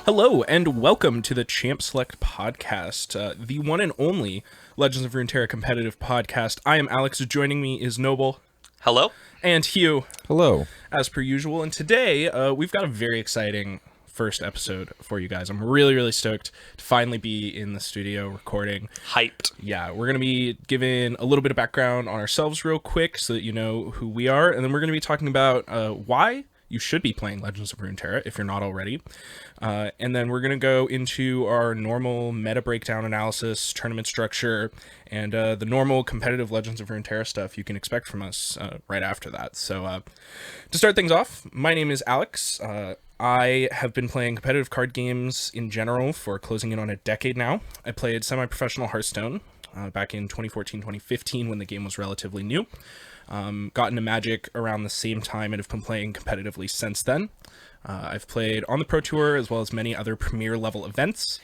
Hello, and welcome to the Champ Select podcast, the one and only Legends of Runeterra competitive podcast. I am Alex. Joining me is Noble. Hello. And Hugh. Hello. As per usual. And today, we've got a very exciting first episode for you guys. I'm really stoked to finally be in the studio recording. Hyped. Yeah, we're going to be giving a little bit of background on ourselves real quick so that you know who we are. And then we're going to be talking about why you should be playing Legends of Runeterra if you're not already. And then we're going to go into our normal meta breakdown analysis, tournament structure, and the normal competitive Legends of Runeterra stuff you can expect from us right after that. So to start things off, my name is Alex. I have been playing competitive card games in general for closing in on a decade now. I played semi-professional Hearthstone back in 2014-2015 when the game was relatively new. Got into Magic around the same time and have been playing competitively since then. I've played on the Pro Tour as well as many other premier level events,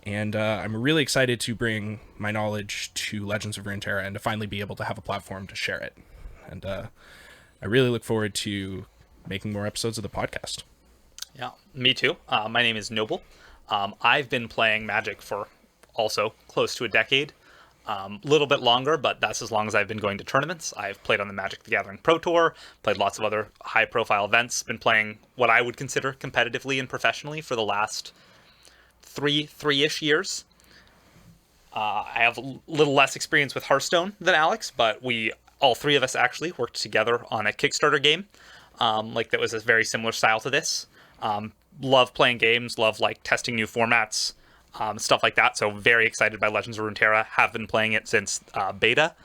and I'm really excited to bring my knowledge to Legends of Runeterra and to finally be able to have a platform to share it. And I really look forward to making more episodes of the podcast. Yeah, me too. My name is Noble. I've been playing Magic for also close to a decade. Little bit longer, but that's as long as I've been going to tournaments. I've played on the Magic the Gathering Pro Tour, played lots of other high-profile events, been playing what I would consider competitively and professionally for the last three-ish years. I have a little less experience with Hearthstone than Alex, but all three of us actually worked together on a Kickstarter game, that was a very similar style to this. Love playing games, love testing new formats, stuff like that. So very excited by Legends of Runeterra. Have been playing it since beta,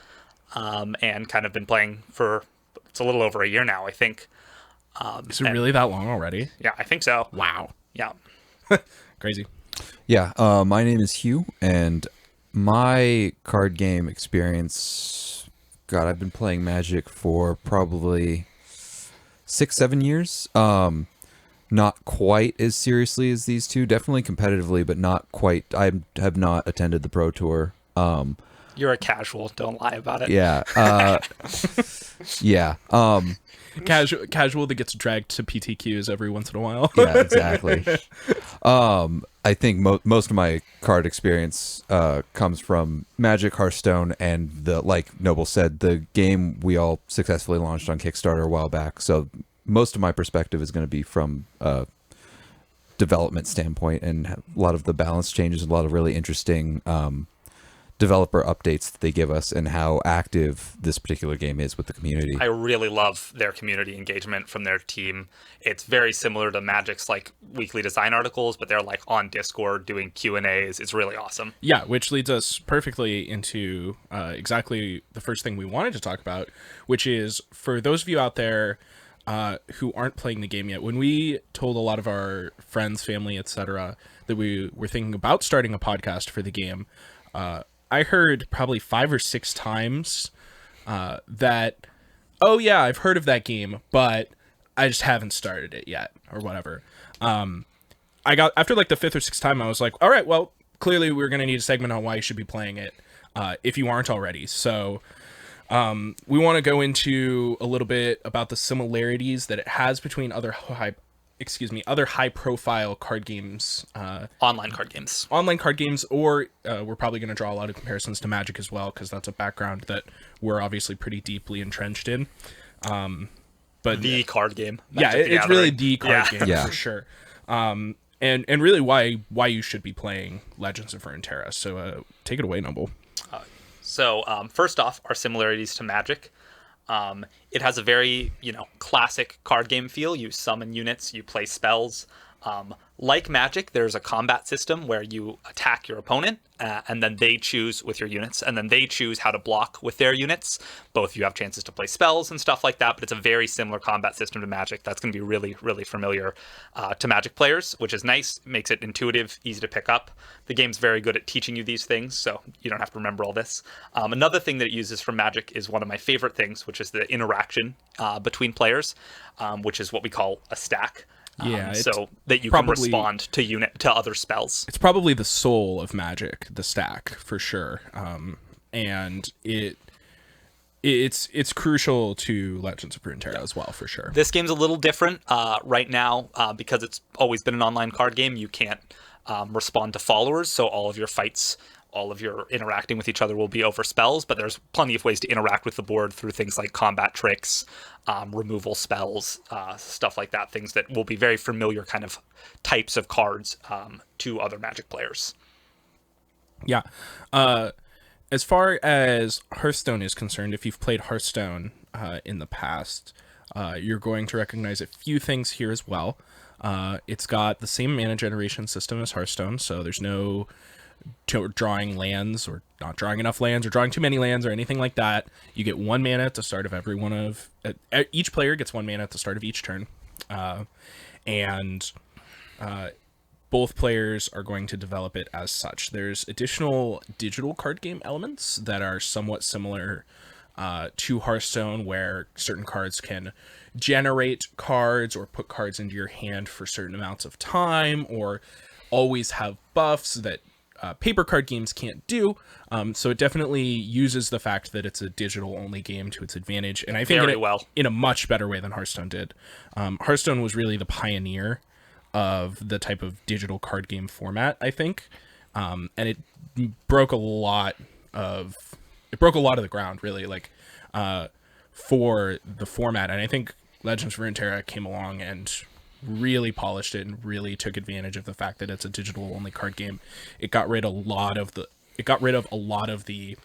and kind of been playing for it's a little over a year now, I think. Is it really that long already? Yeah, I think so. Wow. Yeah. Crazy. Yeah, my name is Hugh, and my card game experience, God, I've been playing Magic for probably 6-7 years. Not quite as seriously as these two, definitely competitively, but not quite. I have not attended the Pro Tour. You're a casual, don't lie about it. Yeah. Yeah. Casual that gets dragged to PTQs every once in a while. Yeah, exactly. I think most of my card experience comes from Magic, Hearthstone, and like Noble said, the game we all successfully launched on Kickstarter a while back. So most of my perspective is going to be from a development standpoint, and a lot of the balance changes, a lot of really interesting developer updates that they give us, and how active this particular game is with the community. I really love their community engagement from their team. It's very similar to Magic's weekly design articles, but they're on Discord doing Q&As. It's really awesome. Yeah, which leads us perfectly into exactly the first thing we wanted to talk about, which is for those of you out there who aren't playing the game yet. When we told a lot of our friends, family, etc., that we were thinking about starting a podcast for the game, I heard probably 5 or 6 times that, oh yeah, I've heard of that game, but I just haven't started it yet, or whatever. I got after the 5th or 6th time, I was like, all right, well, clearly we're gonna need a segment on why you should be playing it if you aren't already. So we want to go into a little bit about the similarities that it has between other high-profile card games. Online card games. Or we're probably going to draw a lot of comparisons to Magic as well, because that's a background that we're obviously pretty deeply entrenched in. But the card game. It's really the card game Yeah. for sure. And really why you should be playing Legends of Runeterra. So take it away, Noble. So first off, our similarities to Magic. It has a very, classic card game feel. You summon units, you play spells. like Magic, there's a combat system where you attack your opponent, and then they choose with your units, and then they choose how to block with their units. Both of you have chances to play spells and stuff like that, but it's a very similar combat system to Magic. That's going to be really, really familiar to Magic players, which is nice. Makes it intuitive, easy to pick up. The game's very good at teaching you these things, so you don't have to remember all this. Another thing that it uses from Magic is one of my favorite things, which is the interaction between players, which is what we call a stack. So that you can respond to other spells. It's probably the soul of Magic, the stack, for sure. And it's crucial to Legends of Runeterra as well, for sure. This game's a little different right now because it's always been an online card game. You can't respond to followers, so all of your fights, all of your interacting with each other will be over spells, but there's plenty of ways to interact with the board through things like combat tricks, removal spells, stuff like that, things that will be very familiar kind of types of cards to other Magic players. Yeah. As far as Hearthstone is concerned, if you've played Hearthstone in the past, you're going to recognize a few things here as well. It's got the same mana generation system as Hearthstone, so there's no drawing lands or not drawing enough lands or drawing too many lands or anything like that. You get 1 mana at the start of every one of each player gets 1 mana at the start of each turn, and both players are going to develop it as such. There's additional digital card game elements that are somewhat similar to Hearthstone, where certain cards can generate cards or put cards into your hand for certain amounts of time, or always have buffs that paper card games can't do. So it definitely uses the fact that it's a digital only game to its advantage, and I think in a much better way than Hearthstone did. Hearthstone was really the pioneer of the type of digital card game format, I think, and it broke a lot of the ground, really, like for the format. And I think Legends of Runeterra came along and really polished it and really took advantage of the fact that it's a digital only card game. It got rid of a lot of the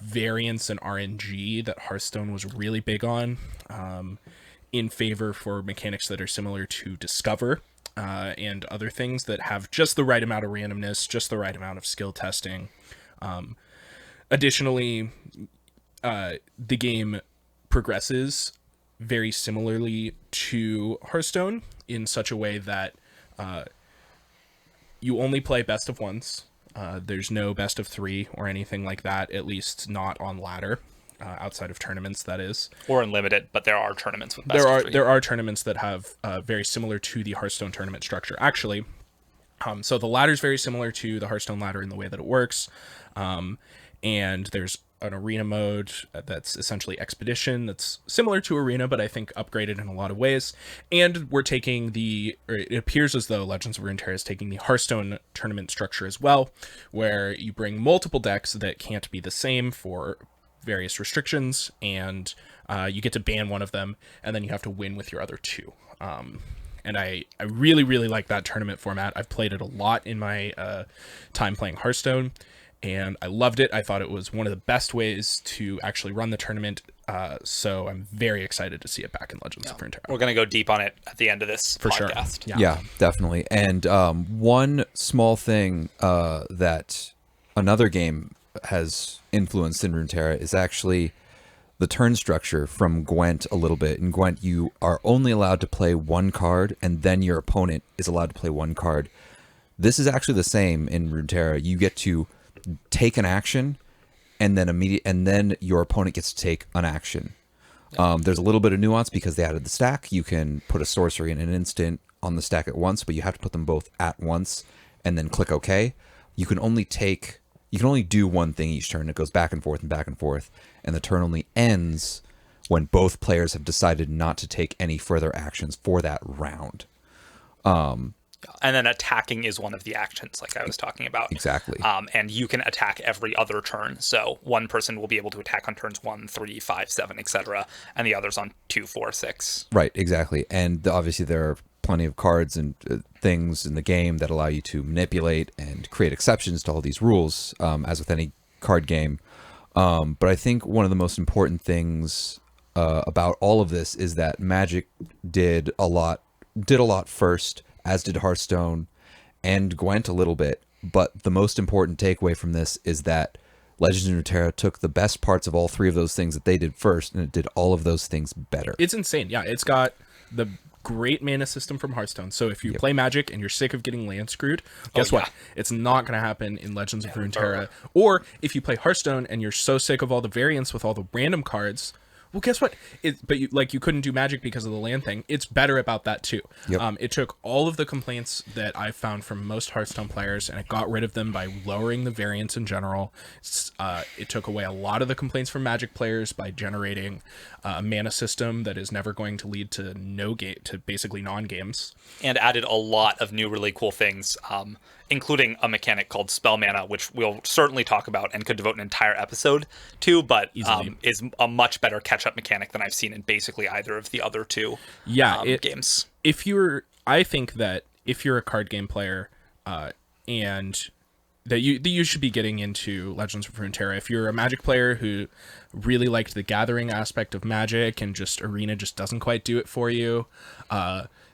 variance and RNG that Hearthstone was really big on, in favor for mechanics that are similar to Discover and other things that have just the right amount of randomness, just the right amount of skill testing. Additionally, the game progresses very similarly to Hearthstone in such a way that you only play best of ones. There's no best of 3 or anything like that, at least not on ladder, outside of tournaments, that is. Or unlimited, but there are tournaments with best of 3. There are tournaments that have very similar to the Hearthstone tournament structure, actually. So the ladder is very similar to the Hearthstone ladder in the way that it works. And there's an arena mode that's essentially Expedition, that's similar to Arena, but I think upgraded in a lot of ways. And we're taking it appears as though Legends of Runeterra is taking the Hearthstone tournament structure as well, where you bring multiple decks that can't be the same for various restrictions, and you get to ban one of them, and then you have to win with your other 2. And I really, really like that tournament format. I've played it a lot in my time playing Hearthstone, and I loved it. I thought it was one of the best ways to actually run the tournament, so I'm very excited to see it back in Legends of Runeterra. We're going to go deep on it at the end of this podcast. Sure. Yeah, definitely. And one small thing that another game has influenced in Runeterra is actually the turn structure from Gwent a little bit. In Gwent, you are only allowed to play 1 card, and then your opponent is allowed to play 1 card. This is actually the same in Runeterra. You get to take an action, and then your opponent gets to take an action. There's a little bit of nuance because they added the stack. You can put a sorcery and an instant on the stack at once, but you have to put them both at once and then click OK. You can only do one thing each turn. It goes back and forth, and the turn only ends when both players have decided not to take any further actions for that round. And then attacking is one of the actions, like I was talking about. Exactly. And you can attack every other turn. So one person will be able to attack on turns 1, 3, 5, 7, etc., and the others on 2, 4, 6. Right, exactly. And obviously there are plenty of cards and things in the game that allow you to manipulate and create exceptions to all these rules, as with any card game. But I think one of the most important things about all of this is that Magic did a lot first as did Hearthstone and Gwent a little bit. But the most important takeaway from this is that Legends of Runeterra took the best parts of all three of those things that they did first, and it did all of those things better. It's insane. Yeah, it's got the great mana system from Hearthstone. So if you play Magic and you're sick of getting land screwed, guess what? It's not going to happen in Legends of Runeterra. Or if you play Hearthstone and you're so sick of all the variants with all the random cards, well, guess what? You couldn't do Magic because of the land thing. It's better about that too. Yep. It took all of the complaints that I've found from most Hearthstone players, and it got rid of them by lowering the variance in general. It took away a lot of the complaints from Magic players by generating a mana system that is never going to lead to basically non-games. And added a lot of new really cool things, including a mechanic called spell mana, which we'll certainly talk about and could devote an entire episode to, but is a much better catch-up mechanic than I've seen in basically either of the other two games. I think that if you're a card game player, and that you should be getting into Legends of Runeterra. If you're a Magic player who really liked the gathering aspect of Magic and just Arena just doesn't quite do it for you,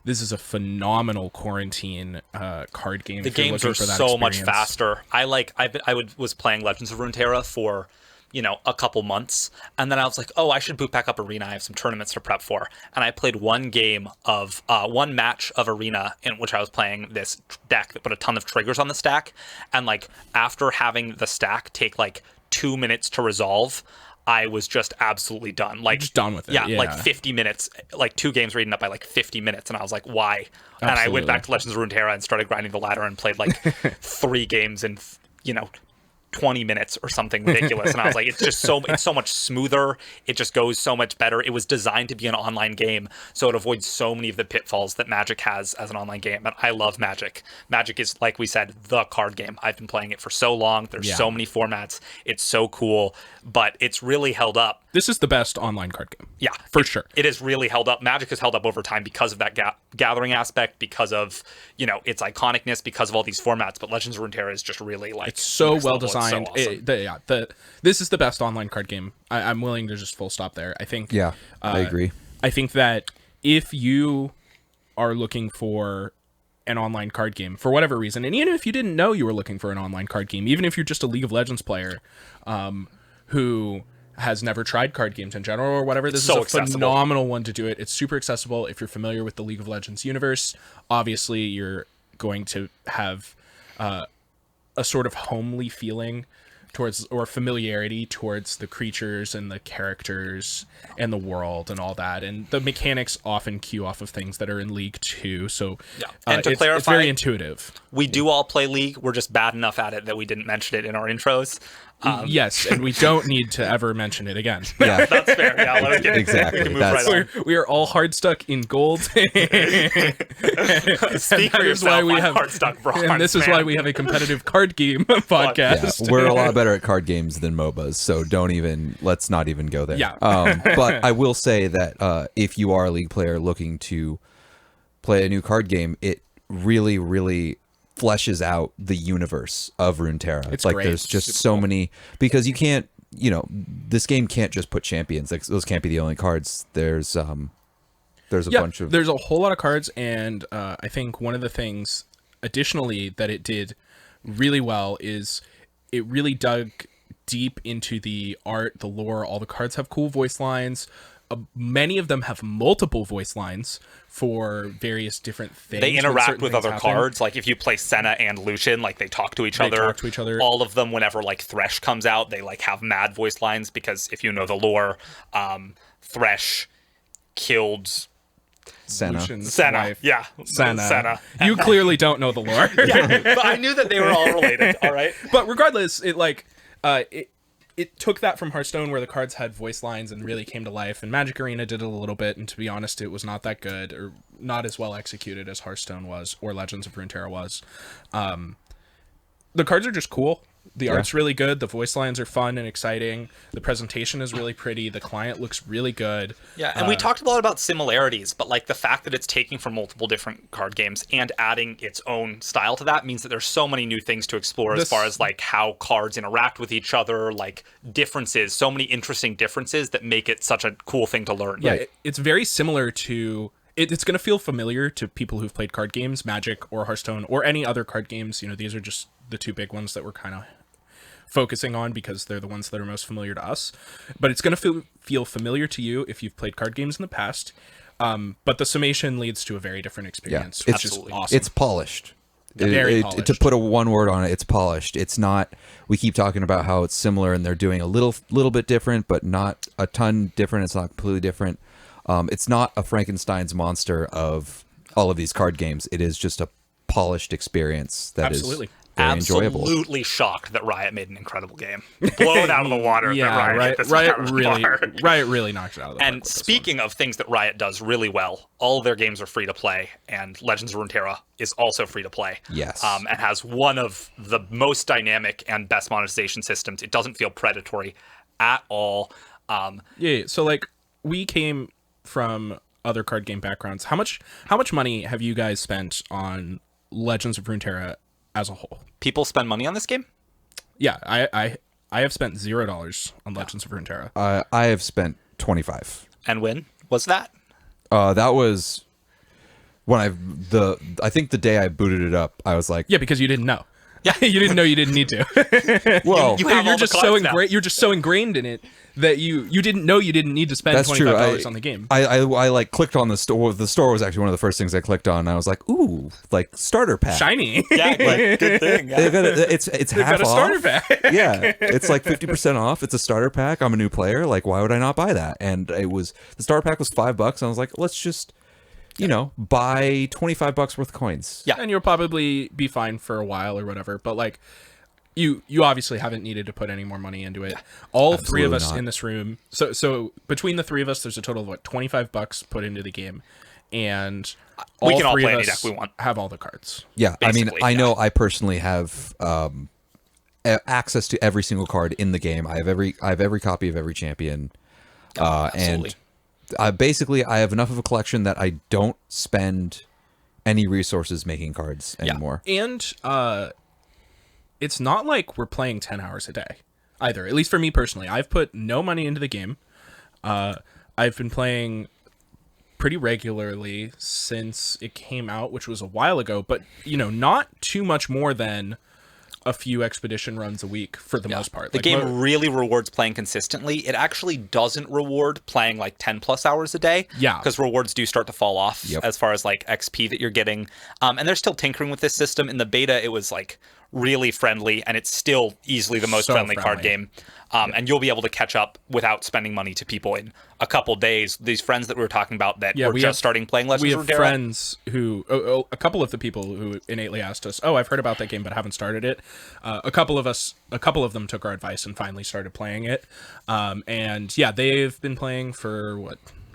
this is a phenomenal quarantine card game. The games are so much faster. I was playing Legends of Runeterra for a couple months, and then I was like, oh, I should boot back up Arena. I have some tournaments to prep for, and I played one match of Arena in which I was playing this deck that put a ton of triggers on the stack, and after having the stack take 2 minutes to resolve, I was just absolutely done. Just done with it. Yeah, 50 minutes. 2 games were eaten up by 50 minutes, and I was like, why? Absolutely. And I went back to Legends of Runeterra and started grinding the ladder and played 3 games in 20 minutes or something ridiculous, and I was like, it's so much smoother. It just goes so much better. It was designed to be an online game, so it avoids so many of the pitfalls that Magic has as an online game. And I love Magic. Magic is, like we said, the card game. I've been playing it for so long. There's so many formats. It's so cool, but it's really held up. This is the best online card game. Yeah, for sure. It has really held up. Magic has held up over time because of that gathering aspect, because of its iconicness, because of all these formats. But Legends of Runeterra is just really it's so well designed. So awesome. This is the best online card game. I'm willing to just full stop there. I think. Yeah, I agree. I think that if you are looking for an online card game for whatever reason, and even if you didn't know you were looking for an online card game, even if you're just a League of Legends player, who has never tried card games in general or whatever, this is a phenomenal one to do it. It's super accessible. If you're familiar with the League of Legends universe, obviously you're going to have a sort of homely feeling towards, or familiarity towards, the creatures and the characters and the world and all that, and the mechanics often cue off of things that are in League too. So and to clarify, it's very intuitive. We do all play League. We're just bad enough at it that we didn't mention it in our intros. Yes, and we don't need to ever mention it again. Yeah, that's fair. Yeah, let's get exactly. We can move right on. We are all hard stuck in gold. Speak for yourself. Hard stuck bronze. And this is why we have a competitive card game podcast. Yeah, we're a lot better at card games than MOBAs, so let's not even go there. Yeah. But I will say that if you are a League player looking to play a new card game, it really, really fleshes out the universe of Runeterra. It's great. There's just so many, because you can't, this game can't just put champions. Those can't be the only cards. There's a bunch of... There's a whole lot of cards, and I think one of the things additionally that it did really well is it really dug deep into the art, the lore. All the cards have cool voice lines. Many of them have multiple voice lines for various different things. They interact with other cards. Like if you play Senna and Lucian, they talk to each other. All of them, whenever Thresh comes out, they have mad voice lines, because if you know the lore, Thresh killed Senna. Wife. Yeah. Senna. You clearly don't know the lore. Yeah, but I knew that they were all related. All right. But regardless, it took that from Hearthstone, where the cards had voice lines and really came to life, and Magic Arena did it a little bit, and to be honest, it was not that good, or not as well executed as Hearthstone was, or Legends of Runeterra was. The cards are just cool. The art's really good. The voice lines are fun and exciting. The presentation is really pretty. The client looks really good. Yeah, and we talked a lot about similarities, but the fact that it's taking from multiple different card games and adding its own style to that means that there's so many new things to explore as far as how cards interact with each other, differences, so many interesting differences that make it such a cool thing to learn. Yeah, it's very similar to it's going to feel familiar to people who've played card games, Magic or Hearthstone or any other card games. You know, these are just the two big ones that we're kind of focusing on because they're the ones that are most familiar to us. But it's going to feel familiar to you if you've played card games in the past. But the summation leads to a very different experience, which is awesome. It's polished. Very polished. To put a one word on it, it's polished. It's not. We keep talking about how it's similar, and they're doing a little bit different, but not a ton different. It's not completely different. It's not a Frankenstein's monster of all of these card games. It is just a polished experience that is very enjoyable. Absolutely shocked that Riot made an incredible game. Blown out of the water. Yeah, that Riot really knocked it out of the park. And speaking of things that Riot does really well, all their games are free to play, and Legends of Runeterra is also free to play. Yes. And has one of the most dynamic and best monetization systems. It doesn't feel predatory at all. So like we came from other card game backgrounds. How much money have you guys spent on Legends of Runeterra as a whole? People spend money on this game? Yeah, I have spent $0 on Legends of Runeterra. I have spent 25. And when was that? That was when I think the day I booted it up, I was like, yeah, because you didn't know. Yeah, you didn't know you didn't need to. Well, you're just so ingrained. You're just so ingrained in it that you didn't know you didn't need to spend $25 on the game. I like clicked on the store. The store was actually one of the first things I clicked on. And I was like, ooh, like starter pack, shiny. Yeah, like, good thing. Yeah. It's half got a off. Starter pack. Yeah, it's like 50% off. It's a starter pack. I'm a new player. Like, why would I not buy that? And the starter pack was $5. I was like, let's just buy $25 worth of coins. Yeah, and you'll probably be fine for a while or whatever. But like, you obviously haven't needed to put any more money into it. All three of us in this room. So between the three of us, there's a total of $25 put into the game, and we can all three play of any us deck we want. have all the cards. Yeah, Basically, I know I personally have access to every single card in the game. I have every copy of every champion, Absolutely. and basically I have enough of a collection that I don't spend any resources making cards anymore. And it's not like we're playing 10 hours a day either. At least for me personally, I've put no money into the game. I've been playing pretty regularly since it came out, which was a while ago, but not too much more than a few expedition runs a week for the most part. The game really rewards playing consistently. It actually doesn't reward playing like 10 plus hours a day. Yeah. Because rewards do start to fall off as far as like XP that you're getting. And they're still tinkering with this system. In the beta, it was like really friendly, and it's still easily the most friendly card game. And you'll be able to catch up without spending money to people in a couple days. These friends that we were talking about that were just starting playing Legends of Runeterra. We have friends who, a couple of the people who innately asked us, I've heard about that game but haven't started it. A couple of them took our advice and finally started playing it. And yeah, they've been playing for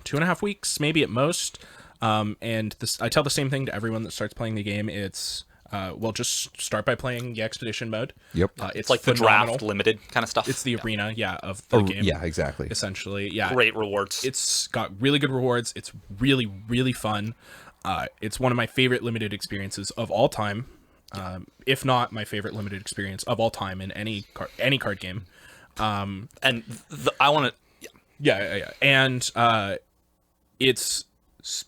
2.5 weeks, maybe at most. And I tell the same thing to everyone that starts playing the game. It's just start by playing the expedition mode. Yep. It's like phenomenal. The draft limited kind of stuff. It's the arena, of the game. Yeah, exactly. Essentially, yeah. Great rewards. It's got really good rewards. It's really, really fun. It's one of my favorite limited experiences of all time, if not my favorite limited experience of all time in any card game. And I want to... Yeah. And it's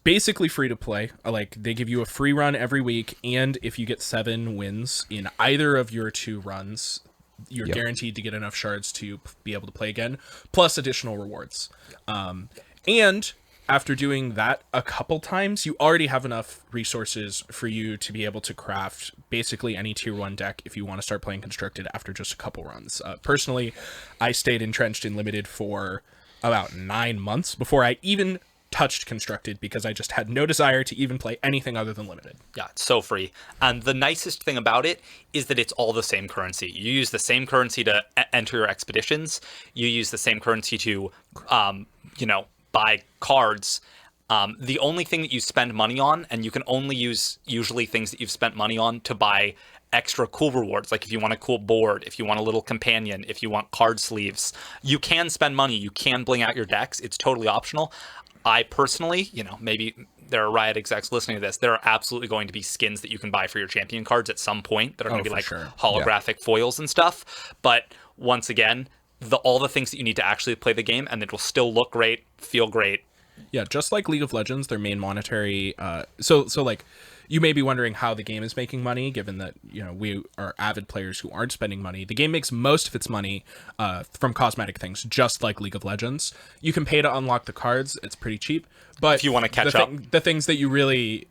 basically free to play. Like, they give you a free run every week, and if you get 7 wins in either of your 2 runs, you're guaranteed to get enough shards to be able to play again, plus additional rewards. And after doing that a couple times, you already have enough resources for you to be able to craft basically any tier 1 deck if you want to start playing constructed after just a couple runs. Personally, I stayed entrenched in limited for about 9 months before I even touched constructed, because I just had no desire to even play anything other than limited. Yeah, it's so free. And the nicest thing about it is that it's all the same currency. You use the same currency to enter your expeditions. You use the same currency to, buy cards. The only thing that you spend money on, and you can only use usually things that you've spent money on to buy extra cool rewards, like if you want a cool board, if you want a little companion, if you want card sleeves, you can spend money. You can bling out your decks. It's totally optional. I personally, maybe there are Riot execs listening to this, there are absolutely going to be skins that you can buy for your champion cards at some point that are going to be like holographic foils and stuff. But once again, all the things that you need to actually play the game, and it will still look great, feel great, Yeah, just like League of Legends, their main monetary. So like, you may be wondering how the game is making money, given that we are avid players who aren't spending money. The game makes most of its money from cosmetic things, just like League of Legends. You can pay to unlock the cards; it's pretty cheap. But if you want to catch up, the things that you really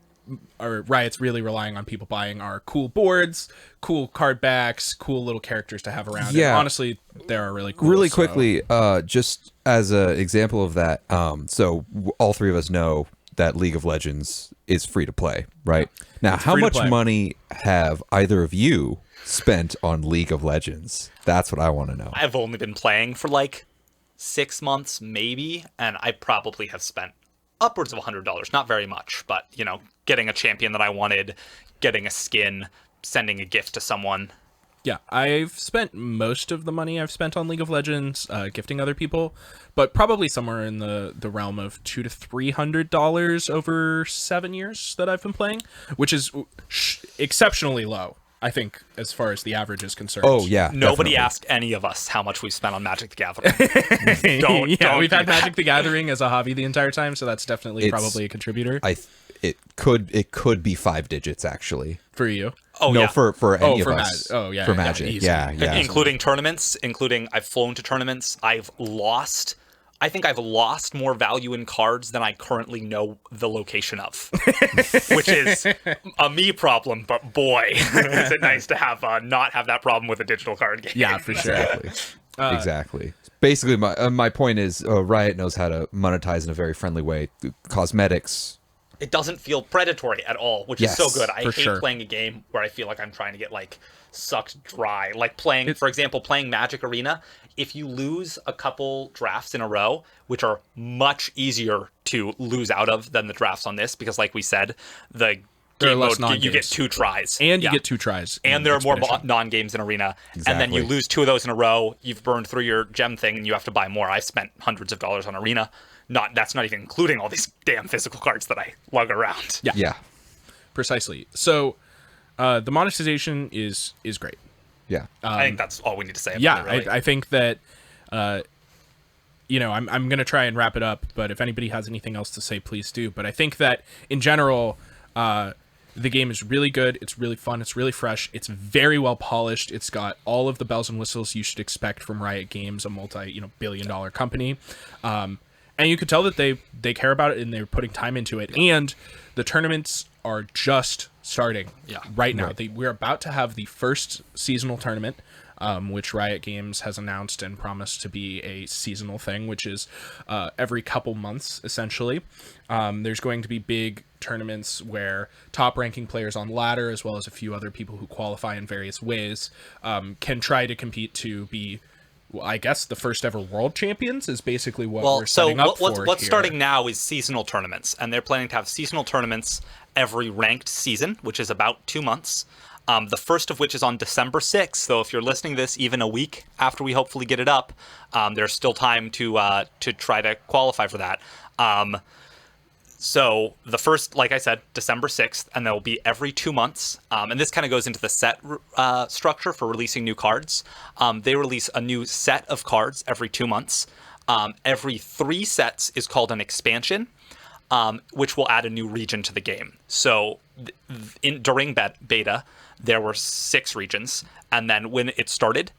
Riot's really relying on people buying are cool boards, cool card backs, cool little characters to have around. Yeah. And honestly, they are really cool. Really so- quickly, just as an example of that, so all three of us know that League of Legends is free to play, right? Now, how free to much play. money have either of you spent on League of Legends? That's what I want to know. I've only been playing for like 6 months, maybe, and I probably have spent upwards of $100. Not very much, but getting a champion that I wanted, getting a skin, sending a gift to someone. Yeah, I've spent most of the money I've spent on League of Legends gifting other people, but probably somewhere in the realm of $200 to $300 over 7 years that I've been playing, which is exceptionally low, I think, as far as the average is concerned. Oh, yeah. Nobody definitely. asked any of us how much we've spent on Magic the Gathering. Yeah, don't we've do had that. Magic the Gathering as a hobby the entire time, so that's definitely It's- probably a contributor It could be 5 digits actually. for you. Oh, No, yeah. for any of for us. yeah, for yeah, Magic. easy. Yeah, yeah. Including tournaments, I've flown to tournaments. I think I've lost more value in cards than I currently know the location of, which is a me problem. But boy, is it nice to have not have that problem with a digital card game. Yeah, for sure. Exactly. Exactly. Basically, my point is Riot knows how to monetize in a very friendly way. Cosmetics. It doesn't feel predatory at all, which is so Yes, good. I for hate sure. playing a game where I feel like I'm trying to get like sucked dry. Like for example, playing Magic Arena. If you lose a couple drafts in a row, which are much easier to lose out of than the drafts on this, because like we said, the There are game less mode, you get non-games. 2 tries. And you Yeah. get 2 tries. And in there are more Expedition. non-games in Arena. And then you Exactly. lose 2 of those in a row, you've burned through your gem thing, and you have to buy more. I spent hundreds of dollars on Arena. That's not even including all these damn physical cards that I lug around. Yeah. Yeah. Precisely. So the monetization is great. Yeah. I think that's all we need to say about Yeah, it, really. I think that I'm gonna try and wrap it up, but if anybody has anything else to say, please do. But I think that in general, the game is really good. It's really fun. It's really fresh. It's very well polished. It's got all of the bells and whistles you should expect from Riot Games, a multi-billion-dollar company. And you could tell that they care about it and they're putting time into it. And the tournaments are just starting right now. We're about to have the first seasonal tournament, which Riot Games has announced and promised to be a seasonal thing, which is every couple months, essentially. There's going to be big tournaments where top-ranking players on ladder, as well as a few other people who qualify in various ways, can try to compete to be, well, I guess the first ever world champions is basically what we're setting up for what's here. starting now is seasonal tournaments, and they're planning to have seasonal tournaments every ranked season, which is about 2 months. The first of which is on December 6th. So if you're listening to this even a week after we hopefully get it up, there's still time to try to qualify for that. So the first, like I said, December 6th, and they'll be every 2 months. And this kind of goes into the set structure for releasing new cards. They release a new set of cards every 2 months. Every 3 sets is called an expansion, which will add a new region to the game. So during beta, there were 6 regions. And then when it started,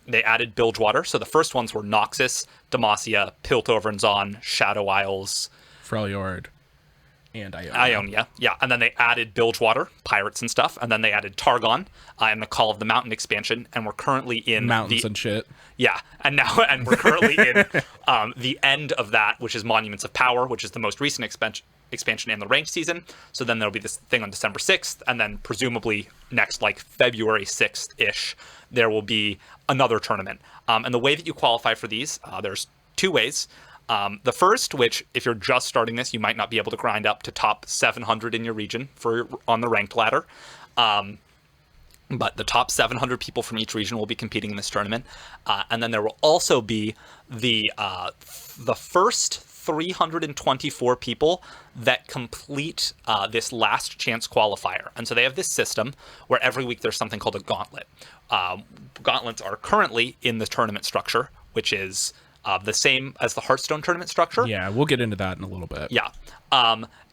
they added Bilgewater. So the first ones were Noxus, Demacia, Piltover and Zon, Shadow Isles, Freljord and Ionia. Yeah, and then they added Bilgewater, pirates and stuff, and then they added Targon and the Call of the Mountain expansion, and we're currently in mountains and shit. Yeah, and we're currently in the end of that, which is Monuments of Power, which is the most recent expansion in the ranked season. So then there'll be this thing on December 6th, and then presumably next like February 6th-ish, there will be another tournament. And the way that you qualify for these, there's 2 ways. The first, which if you're just starting this, you might not be able to grind up to top 700 in your region on the ranked ladder. But the top 700 people from each region will be competing in this tournament. And then there will also be the first 324 people that complete this last chance qualifier. And so they have this system where every week there's something called a gauntlet. Gauntlets are currently in the tournament structure, which is the same as the Hearthstone tournament structure. Yeah, we'll get into that in a little bit. Yeah.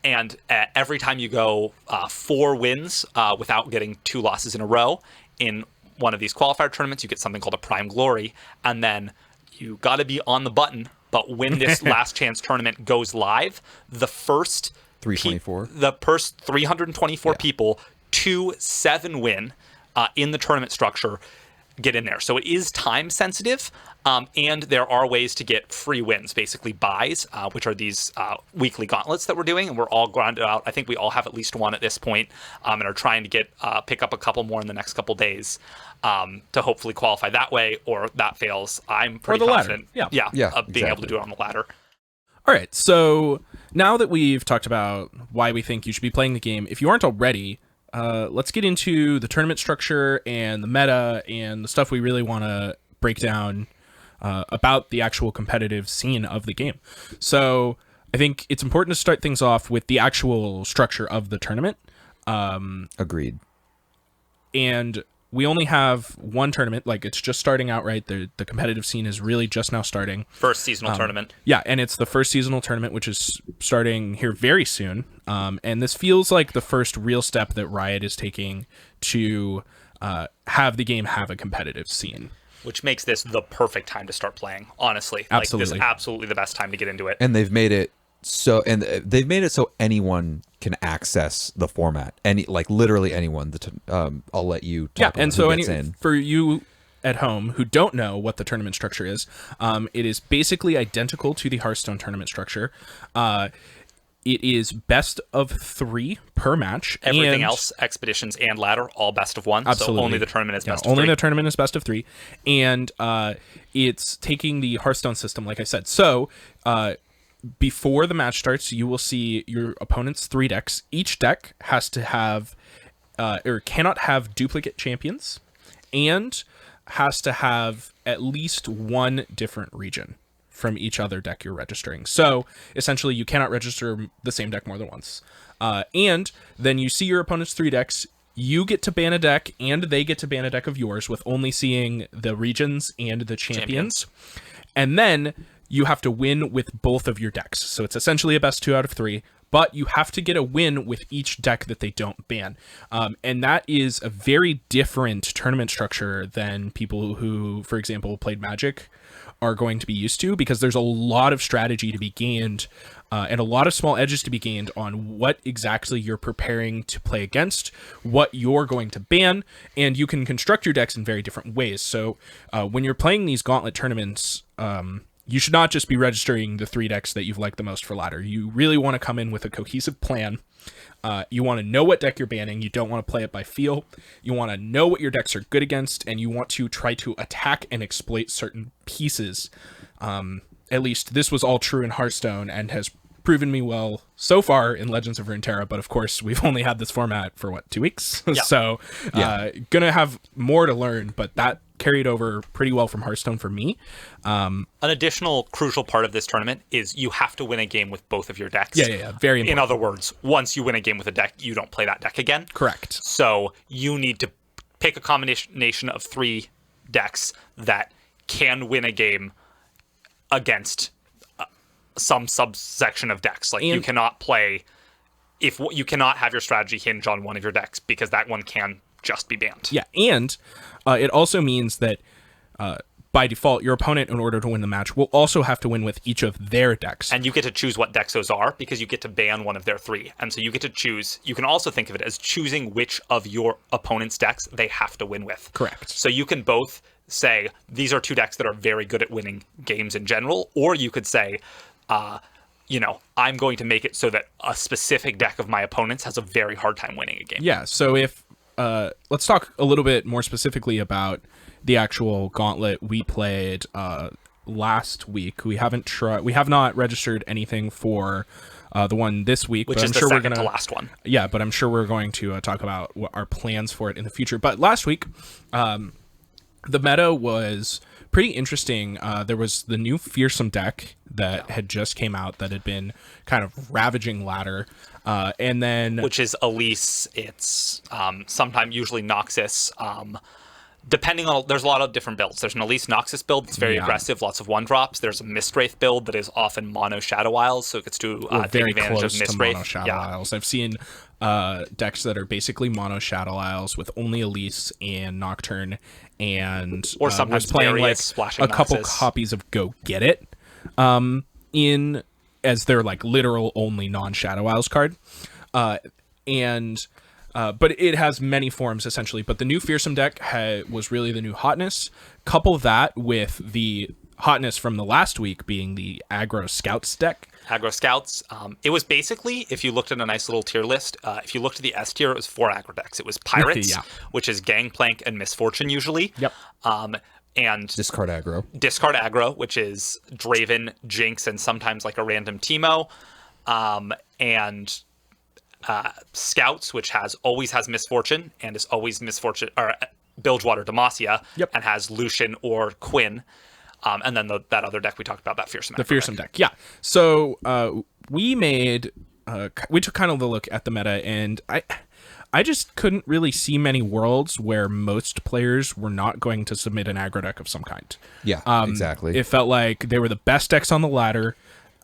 And every time you go 4 wins without getting 2 losses in a row in one of these qualifier tournaments, you get something called a Prime Glory. And then you got to be on the button. But when this last chance tournament goes live, the first 324. The first 324 people to 7 win in the tournament structure get in there. So it is time sensitive, and there are ways to get free wins, basically buys, which are these weekly gauntlets that we're doing, and we're all grounded out. I think we all have at least one at this point, and are trying to get pick up a couple more in the next couple days to hopefully qualify that way. Or that fails, I'm pretty confident. Of being able to do it on the ladder. All right, so now that we've talked about why we think you should be playing the game, if you aren't already, let's get into the tournament structure and the meta and the stuff we really want to break down about the actual competitive scene of the game. So I think it's important to start things off with the actual structure of the tournament. Agreed. And we only have one tournament, like it's just starting out, right? The competitive scene is really just now starting. First seasonal tournament. Yeah, and it's the first seasonal tournament, which is starting here very soon. And this feels like the first real step that Riot is taking to have the game have a competitive scene. Which makes this the perfect time to start playing, honestly. Absolutely. Like, this is absolutely the best time to get into it. And they've made it so anyone can access the format. Literally anyone. I'll let you talk about and so who gets in. for you at home who don't know what the tournament structure is, it is basically identical to the Hearthstone tournament structure. It is best of 3 per match. Everything else, expeditions and ladder, all best of 1. Absolutely. So only the tournament is best of 3. Only the tournament is best of 3. And it's taking the Hearthstone system, like I said. So before the match starts, you will see your opponent's 3 decks. Each deck has to have, or cannot have duplicate champions, and has to have at least 1 different region from each other deck you're registering. So essentially you cannot register the same deck more than once. And then you see your opponent's 3 decks, you get to ban a deck and they get to ban a deck of yours with only seeing the regions and the champions. And then you have to win with both of your decks. So it's essentially a best 2 out of 3, but you have to get a win with each deck that they don't ban. And that is a very different tournament structure than people who, for example, played Magic are going to be used to, because there's a lot of strategy to be gained and a lot of small edges to be gained on what exactly you're preparing to play against, what you're going to ban, and you can construct your decks in very different ways. So when you're playing these gauntlet tournaments, you should not just be registering the 3 decks that you've liked the most for ladder. You really want to come in with a cohesive plan. You want to know what deck you're banning. You don't want to play it by feel. You want to know what your decks are good against, and you want to try to attack and exploit certain pieces. At least this was all true in Hearthstone and has proven me well so far in Legends of Runeterra, but of course we've only had this format for 2 weeks. Yeah. So gonna have more to learn, but that carried over pretty well from Hearthstone for me. An additional crucial part of this tournament is you have to win a game with both of your decks. Yeah, very important. In other words, once you win a game with a deck, you don't play that deck again. Correct. So you need to pick a combination of 3 decks that can win a game against some subsection of decks. Like, you cannot play, you cannot have your strategy hinge on one of your decks, because that one can just be banned. Yeah, and it also means that by default, your opponent, in order to win the match, will also have to win with each of their decks. And you get to choose what decks those are, because you get to ban one of their 3. And so you get to choose, you can also think of it as choosing which of your opponent's decks they have to win with. Correct. So you can both say, these are 2 decks that are very good at winning games in general, or you could say, I'm going to make it so that a specific deck of my opponents has a very hard time winning a game. Yeah, so if let's talk a little bit more specifically about the actual gauntlet we played last week. We have not registered anything for the one this week, which but is I'm sure the second to last one. Yeah, but I'm sure we're going to talk about what our plans for it in the future. But last week, the meta was pretty interesting. There was the new Fearsome deck that had just came out that had been kind of ravaging ladder. And then... Which is Elise, it's usually Noxus, Depending on, there's a lot of different builds. There's an Elise Noxus build that's very aggressive, lots of 1-drops. There's a Mistwraith build that is often mono Shadow Isles, so it gets to take very advantage of close to Mistwraith. mono Shadow Isles. I've seen decks that are basically mono Shadow Isles with only Elise and Nocturne, and Or sometimes was playing Darius, like Splashing a couple Noxus. copies of Go Get It in as their like literal only non-Shadow Isles card. But it has many forms essentially. But the new Fearsome deck was really the new hotness. Couple that with the hotness from the last week being the Aggro Scouts deck. Aggro Scouts. It was basically, if you looked at a nice little tier list, if you looked at the S tier, it was 4 aggro decks. It was Pirates, Yeah. which is Gangplank and Misfortune usually. Yep. And Discard aggro. Discard Aggro, which is Draven, Jinx, and sometimes like a random Teemo. And Scouts, which always has Misfortune and is always Misfortune, or Bilgewater Demacia, Yep. and has Lucian or Quinn. And then that other deck we talked about, that Fearsome. The Fearsome deck. Yeah. So we took kind of a look at the meta, and I just couldn't really see many worlds where most players were not going to submit an aggro deck of some kind. Yeah, exactly. It felt like they were the best decks on the ladder,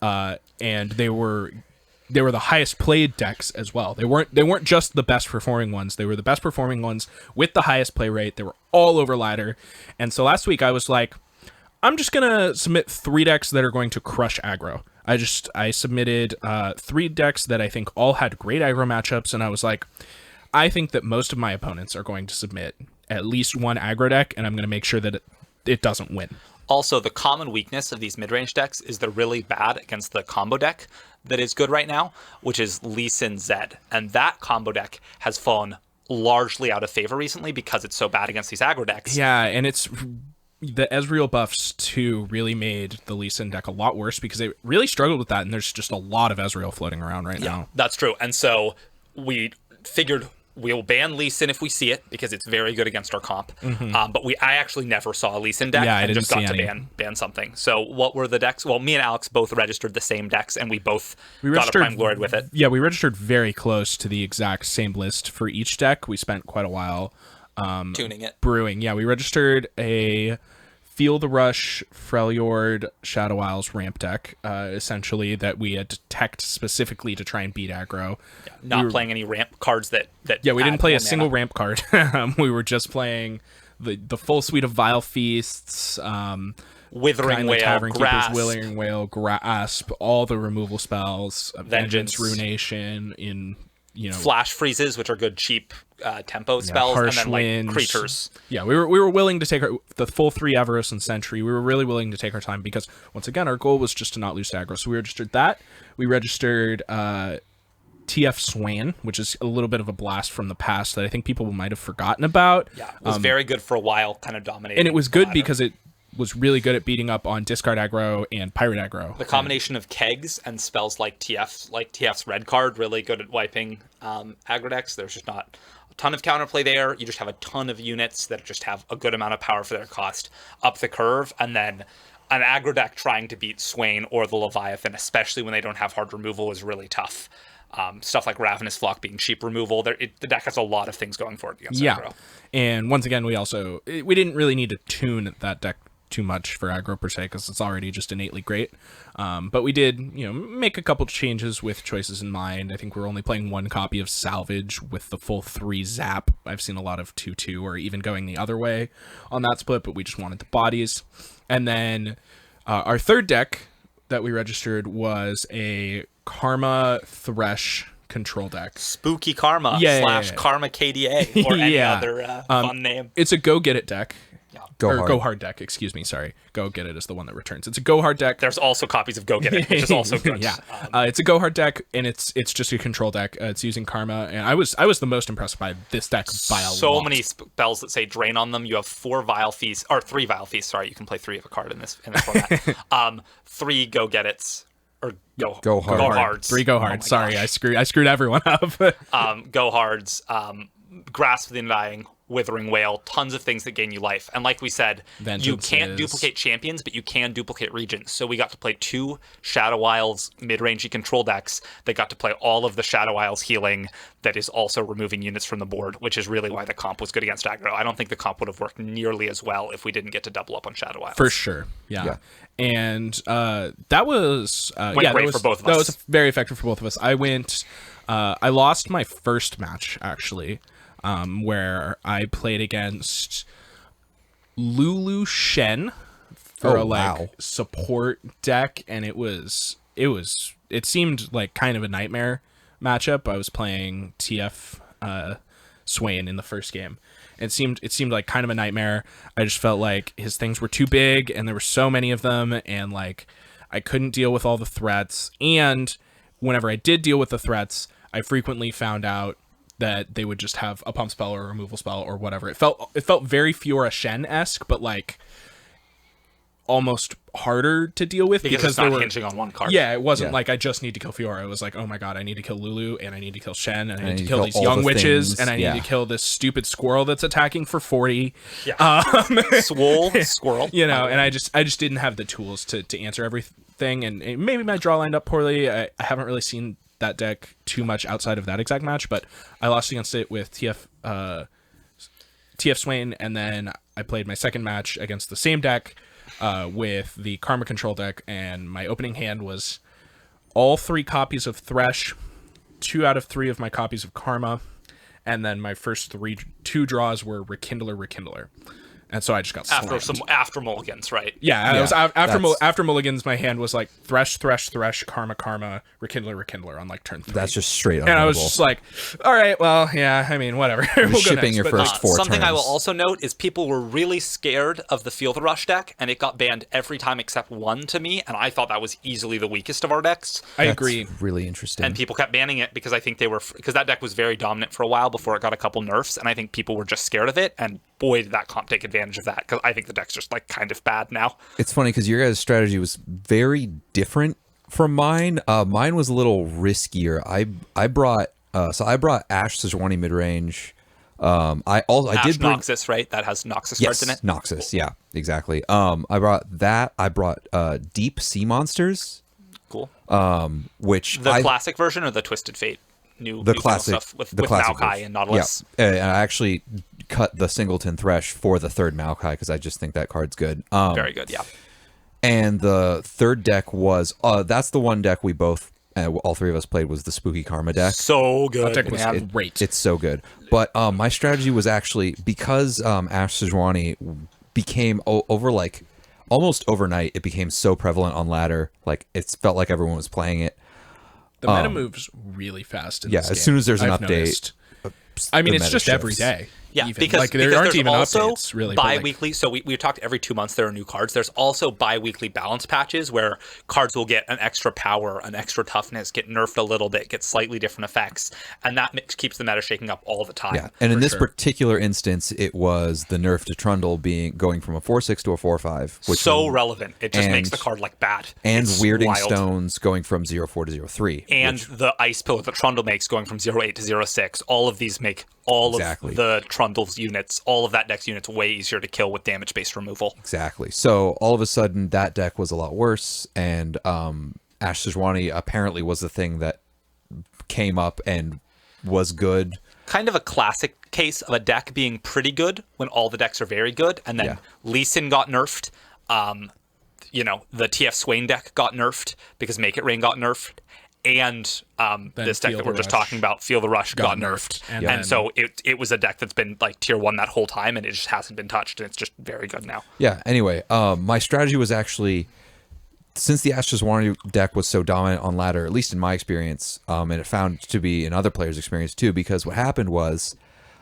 and they were the highest played decks as well. They weren't just the best performing ones. They were the best performing ones with the highest play rate. They were all over ladder. And so last week I was like, I'm just gonna submit 3 decks that are going to crush aggro. I submitted 3 decks that I think all had great aggro matchups, and I was like, I think that most of my opponents are going to submit at least 1 aggro deck, and I'm going to make sure that it doesn't win. Also, the common weakness of these mid-range decks is they're really bad against the combo deck that is good right now, which is Lee Sin Zed. And that combo deck has fallen largely out of favor recently because it's so bad against these aggro decks. Yeah, and it's the Ezreal buffs too really made the Lee Sin deck a lot worse because they really struggled with that, and there's just a lot of Ezreal floating around right now. That's true. And so we figured we'll ban Lee Sin if we see it because it's very good against our comp. But I actually never saw a Lee Sin deck and just got to ban something. So what were the decks? Well, me and Alex both registered the same decks, and we got a Prime Glory with it. Yeah, we registered very close to the exact same list for each deck. We spent quite a while tuning it. Brewing. Yeah, we registered a Feel the Rush, Freljord, Shadow Isles ramp deck, essentially, that we had teched specifically to try and beat aggro. Yeah, not playing any ramp cards that yeah, we didn't play a single ramp card. We were just playing the full suite of Vile Feasts, Withering Whale, Tavern Grasp. Keepers, Withering Whale, Grasp, all the removal spells, Vengeance, Ruination, in Flash Freezes, which are good cheap tempo spells, and then Winds. Creatures. Yeah, we were willing to take the full 3 Avarice and Sentry. We were really willing to take our time because, once again, our goal was just to not lose to aggro. So we registered that. We registered TF Swain, which is a little bit of a blast from the past that I think people might have forgotten about. Yeah, it was very good for a while, kind of dominating. And it was good because it was really good at beating up on discard aggro and pirate aggro. The combination of kegs and spells like TF's red card, really good at wiping aggro decks. There's just not a ton of counterplay there. You just have a ton of units that just have a good amount of power for their cost up the curve, and then an aggro deck trying to beat Swain or the Leviathan, especially when they don't have hard removal, is really tough. Stuff like Ravenous Flock being cheap removal, the deck has a lot of things going for it against aggro. And once again, we didn't really need to tune that deck too much for aggro per se because it's already just innately great. But we did, make a couple changes with choices in mind. I think we're only playing 1 copy of Salvage with the full 3 zap. I've seen a lot of 2/2 or even going the other way on that split, but we just wanted the bodies. And then our third deck that we registered was a Karma Thresh control deck. Spooky Karma / Karma KDA or any other fun name. It's a Go Get It deck. Go Hard deck, excuse me, sorry. Go Get It is the one that returns. It's a Go Hard deck. There's also copies of Go Get It, which is also good. Yeah, it's a Go Hard deck, and it's just a control deck. It's using Karma, and I was the most impressed by this deck by a lot. So many spells that say Drain on them. You have 4 Vile Feasts, or 3 Vile Feasts. Sorry, you can play 3 of a card in this format. 3 Go Get It's. Or Go Hard. Go Hards. 3 Go Hard. Sorry, I screwed everyone up. Go Hards. Grasp of the Undying, Withering Wail, tons of things that gain you life. And like we said, you can't duplicate champions, but you can duplicate regions. So we got to play 2 Shadow Isles mid-rangey control decks that got to play all of the Shadow Isles healing that is also removing units from the board, which is really why the comp was good against aggro. I don't think the comp would have worked nearly as well if we didn't get to double up on Shadow Isles. For sure, yeah. And that was great for both of us. That was very effective for both of us. I lost my first match, actually, where I played against Lulu Shen for support deck, and it seemed like kind of a nightmare matchup. I was playing TF Swain in the first game. It seemed like kind of a nightmare. I just felt like his things were too big, and there were so many of them, and like I couldn't deal with all the threats. And whenever I did deal with the threats, I frequently found out that they would just have a pump spell or a removal spell or whatever. It felt very Fiora Shen-esque, but like almost harder to deal with because it's not hinging on one card. Yeah, it wasn't like I just need to kill Fiora. It was like, oh my god, I need to kill Lulu, and I need to kill Shen, and I need to kill these young witches, and I need to kill this stupid squirrel that's attacking for 40. Yeah. Squirrel. You know, and I just didn't have the tools to answer everything, and maybe my draw lined up poorly. I haven't really seen that deck too much outside of that exact match, but I lost against it with TF Swain, and then I played my second match against the same deck with the Karma Control deck, and my opening hand was all 3 copies of Thresh, 2 out of 3 of my copies of Karma, and then my first 2 draws were Rekindler. And so I just got slammed. After mulligans, right? Yeah, it was after mulligans. My hand was like Thresh, Karma, Rekindler on like turn 3. That's just straight up. And I was just like, all right, well, yeah, I mean, whatever. We'll shipping your first 4 Something turns. I will also note is people were really scared of the Feel the Rush deck, and it got banned every time except one to me, and I thought that was easily the weakest of our decks. I agree. Really interesting. And people kept banning it because I think because that deck was very dominant for a while before it got a couple nerfs, and I think people were just scared of it, and boy, did that comp take advantage of that, because I think the deck's just like kind of bad now. It's funny because your guys' strategy was very different from mine. Mine was a little riskier. I brought Ash Sejuani mid range. I did bring Noxus, right? That has Noxus cards in it. Noxus, yeah, exactly. I brought that. I brought Deep Sea Monsters. Cool. Which the classic version or the Twisted Fate? New classic stuff with Maokai and Nautilus. Yeah, and I actually cut the Singleton Thresh for the third Maokai because I just think that card's good. Very good, yeah. And the third deck was that's the one deck we both all 3 of us played, was the Spooky Karma deck. So good. That deck was great. It's so good. But my strategy was actually, because Ash Sejuani became almost overnight, it became so prevalent on ladder, like it felt like everyone was playing it. The meta moves really fast in this game. As soon as there's an update. Noticed. I mean, it's just every day. Yeah, even. because there aren't there's even also updates, really. Bi-weekly, so we talked every 2 months there are new cards. There's also bi-weekly balance patches where cards will get an extra power, an extra toughness, get nerfed a little bit, get slightly different effects, and that keeps the meta shaking up all the time. Yeah, and in this particular instance, it was the nerf to Trundle going from a 4/6 to a 4/5, which so relevant. It just makes the card like bad. And it's Weirding wild. Stones going from 0/4 to 0/3, and the Ice Pillar that Trundle makes going from 0/8 to 0/6. All of these make all of the Trundle's units, all of that deck's units, way easier to kill with damage-based removal. Exactly. So all of a sudden, that deck was a lot worse, and Ash Sejuani apparently was the thing that came up and was good. Kind of a classic case of a deck being pretty good when all the decks are very good, and then Lee Sin got nerfed. The TF Swain deck got nerfed because Make It Rain got nerfed. And this deck that we're just talking about, Feel the Rush, got nerfed. And so it was a deck that's been like tier 1 that whole time, and it just hasn't been touched, and it's just very good now. Yeah, anyway, my strategy was actually, since the Ash Sejuani deck was so dominant on ladder, at least in my experience, and it found to be in other players' experience too, because what happened was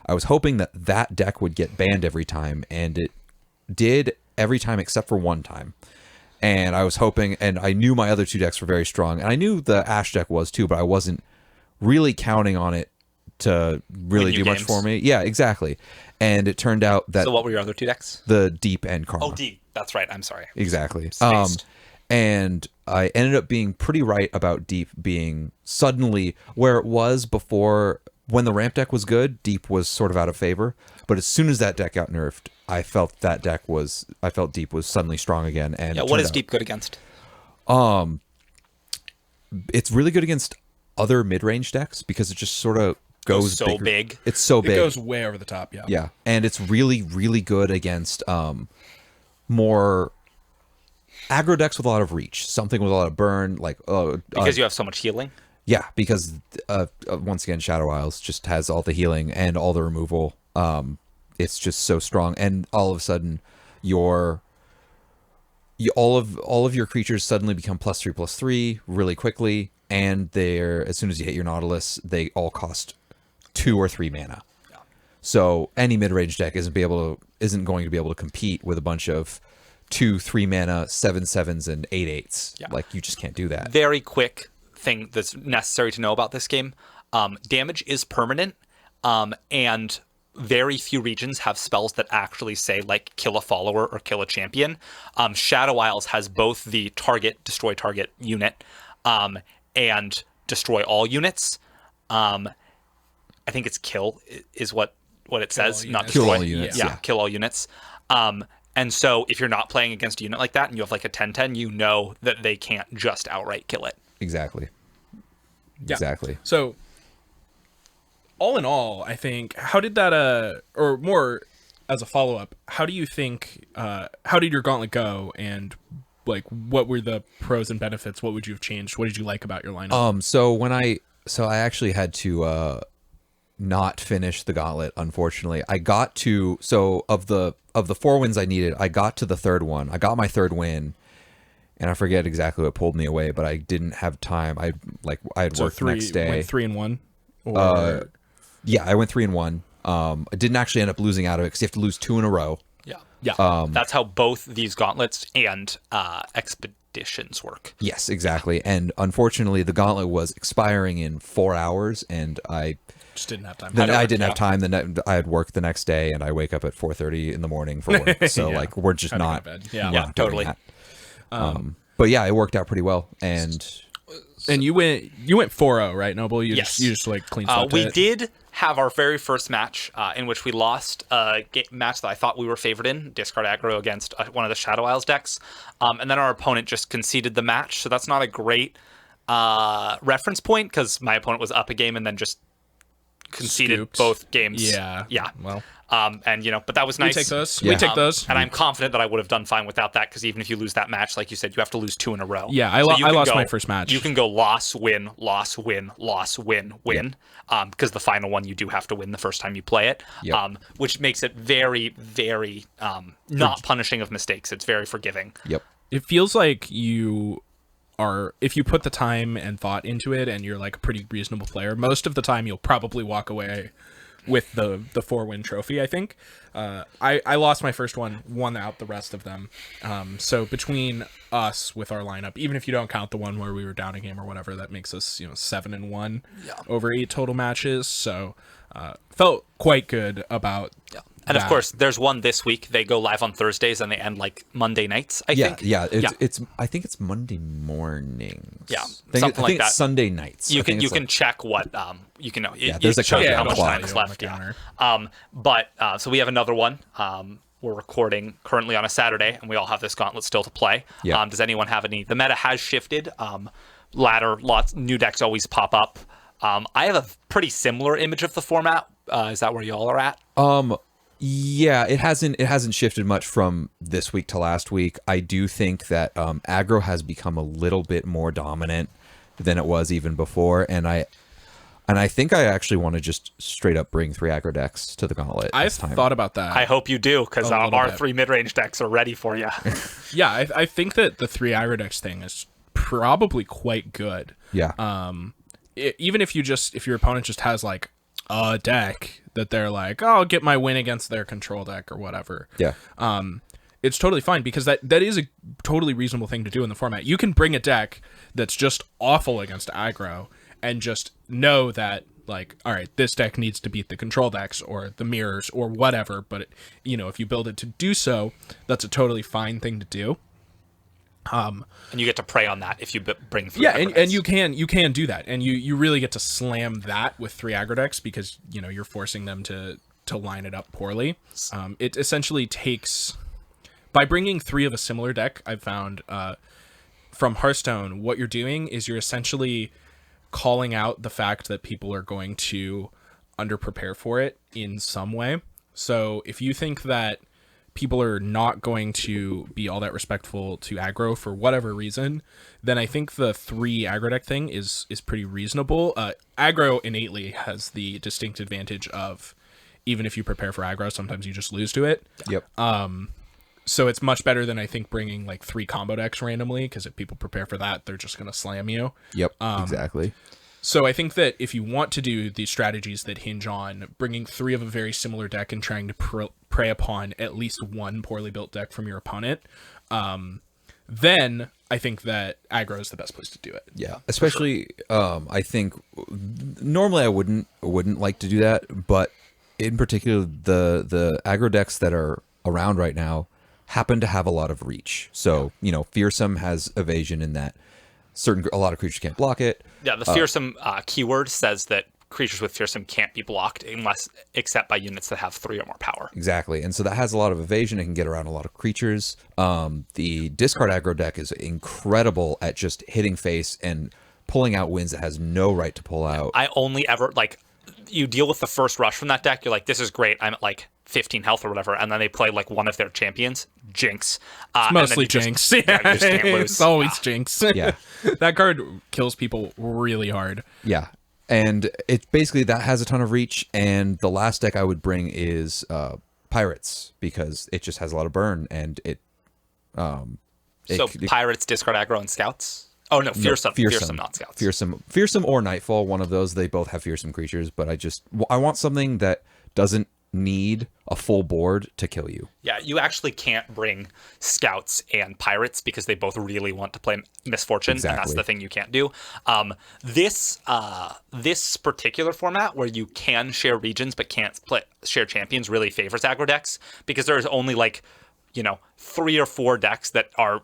I was hoping that deck would get banned every time, and it did every time except for one time. And I was hoping, and I knew my other 2 decks were very strong, and I knew the Ash deck was too, but I wasn't really counting on it to really do much for me. Yeah, exactly. And it turned out that... So what were your other 2 decks? The Deep and Karma. Oh, Deep. That's right. I'm sorry. Exactly. And I ended up being pretty right about Deep being suddenly where it was before when the ramp deck was good, deep was sort of out of favor. But as soon as that deck got nerfed, I felt deep was suddenly strong again. And Yeah, what is deep good against? It's really good against other mid-range decks because it just sort of goes so bigger. big. It's so It big. goes way over the top. Yeah. Yeah, and it's really, really good against more aggro decks with a lot of reach, something with a lot of burn, like Because you have so much healing. yeah, because once again, Shadow Isles just has all the healing and all the removal. It's just so strong, and all of a sudden, all of your creatures suddenly become +3/+3 really quickly, and they're as soon as you hit your Nautilus, they all cost 2 or 3 mana. Yeah. So any mid-range deck isn't going to be able to compete with a bunch of 2-3 mana 7/7s and 8/8s. Yeah. Like, you just can't do that. Very quick thing that's necessary to know about this game. Damage is permanent, and very few regions have spells that actually say, like, kill a follower or kill a champion. Shadow Isles has both the destroy target unit, and destroy all units. I think it's kill is what it says, not units. destroy. Kill all units, yeah. Kill all units. And so if you're not playing against a unit like that and you have like a 10/10, you know that they can't just outright kill it. Exactly. Yeah. Exactly. So, all in all, I think, how did that, or more as a follow up, how do you think, how did your gauntlet go, and like, what were the pros and benefits? What would you have changed? What did you like about your lineup? So I actually had to not finish the gauntlet. Unfortunately, I got to of the 4 wins I needed, I got to the third one. I got my third win. And I forget exactly what pulled me away, but I didn't have time. I had worked the next day. Went 3-1. Or... Yeah, I went 3-1. I didn't actually end up losing out of it because you have to lose 2 in a row. Yeah. That's how both these gauntlets and expeditions work. Yes, exactly. And unfortunately, the gauntlet was expiring in 4 hours, and I just didn't have time. Then I didn't have time. Then I had work the next day, and I wake up at 4:30 in the morning for work. So Yeah. like, we're just not. Yeah, totally. That. But yeah, it worked out pretty well, and you went 4-0, right, Noble? You Yes. just like clean swept We it. did have our very first match in which we lost a match that I thought we were favored in, discard aggro against one of the Shadow Isles decks. And then our opponent just conceded the match. So that's not a great reference point because my opponent was up a game and then just conceded Scooped. both games. Yeah. Well. Well, And, but that was nice. we take those. Yeah. We take those. And I'm confident that I would have done fine without that because even if you lose that match, like you said, you have to lose 2 in a row. Yeah, I So you can lost go- my first match. You can go loss, win, loss, win, loss, win, win. Because the final one you do have to win the first time you play it. Yep. Which makes it very, very not punishing of mistakes. It's very forgiving. yep. It feels like you are, if you put the time and thought into it and you're like a pretty reasonable player, most of the time you'll probably walk away with the 4-win trophy, I think. I lost my first one, won out the rest of them. So between us with our lineup, even if you don't count the one where we were down a game or whatever, that makes us 7-1 over 8 total matches. So felt quite good about And of that. course, there's one this week. They go live on Thursdays and they end like Monday nights, I think. Yeah. I think it's Monday mornings. Yeah, I think something like it's that. Sunday nights. You I think can it's check what you can know. Yeah, it there's a shows you how countdown much clock. time is left. Counter. But so we have another one. We're recording currently on a Saturday, and we all have this gauntlet still to play. Yeah. Does anyone have any? The meta has shifted. Ladder, lots new decks always pop up. I have a pretty similar image of the format. Is that where y'all are at? Yeah, it hasn't shifted much from this week to last week. I do think that aggro has become a little bit more dominant than it was even before, and I think I actually want to just straight up bring 3 aggro decks to the gauntlet. I've this time. thought about that. I hope you do, because A little our bit. 3 mid-range decks are ready for you. Yeah, I think that the 3 aggro decks thing is probably quite good. Yeah. Even if your opponent just has like a deck that they're like, oh, I'll get my win against their control deck or whatever. Yeah. It's totally fine because that is a totally reasonable thing to do in the format. You can bring a deck that's just awful against aggro and just know that, like, all right, this deck needs to beat the control decks or the mirrors or whatever. But if you build it to do so, that's a totally fine thing to do. And you get to prey on that if you bring 3 Yeah, aggro and decks. you can do that, and you really get to slam that with 3 aggro decks because you're forcing them to line it up poorly. It essentially takes, by bringing 3 of a similar deck, I've found from Hearthstone, what you're doing is you're essentially calling out the fact that people are going to underprepare for it in some way. So if you think that people are not going to be all that respectful to aggro for whatever reason, then I think the 3 aggro deck thing is pretty reasonable. Aggro innately has the distinct advantage of, even if you prepare for aggro, sometimes you just lose to it. Yep. So it's much better than I think bringing like 3 combo decks randomly, because if people prepare for that, they're just going to slam you. Yep. Exactly. So I think that if you want to do these strategies that hinge on bringing 3 of a very similar deck and trying to prey upon at least one poorly built deck from your opponent, then I think that aggro is the best place to do it. Yeah, especially I think normally I wouldn't like to do that, but in particular the aggro decks that are around right now happen to have a lot of reach. So Fearsome has evasion in that a lot of creatures can't block it. Yeah, the Fearsome keyword says that creatures with Fearsome can't be blocked except by units that have 3 or more power. Exactly, and so that has a lot of evasion. It can get around a lot of creatures. The discard aggro deck is incredible at just hitting face and pulling out wins it has no right to pull out. I only ever, you deal with the first rush from that deck, you're like, this is great, I'm at 15 health or whatever, and then they play one of their champions, Jinx. It's mostly Jinx. You just can't lose. It's always Jinx. Yeah. That card kills people really hard. Yeah. And it basically that has a ton of reach. And the last deck I would bring is Pirates, because it just has a lot of burn, and Pirates, discard aggro, and Scouts. Oh no, Fearsome, not Scouts. Fearsome or Nightfall, one of those. They both have fearsome creatures, but I want something that doesn't need a full board to kill you. Yeah, you actually can't bring Scouts and Pirates because they both really want to play Misfortune, Exactly. and that's the thing you can't do. This particular format where you can share regions but can't share champions really favors aggro decks, because there's only 3 or 4 decks that are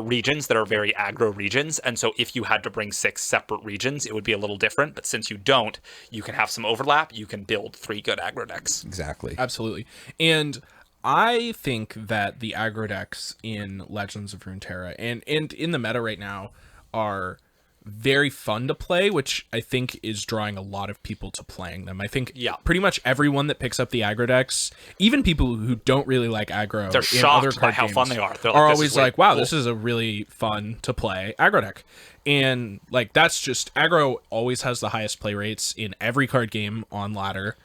regions that are very aggro regions, and so if you had to bring 6 separate regions, it would be a little different, but since you don't, you can have some overlap, you can build 3 good aggro decks. Exactly. Absolutely. And I think that the aggro decks in Legends of Runeterra and in the meta right now are very fun to play, which I think is drawing a lot of people to playing them. I think pretty much everyone that picks up the aggro decks, even people who don't really like aggro, they're shocked by how fun they are. Are always like, wow, this is a really fun to play aggro deck. And that's just, aggro always has the highest play rates in every card game on ladder.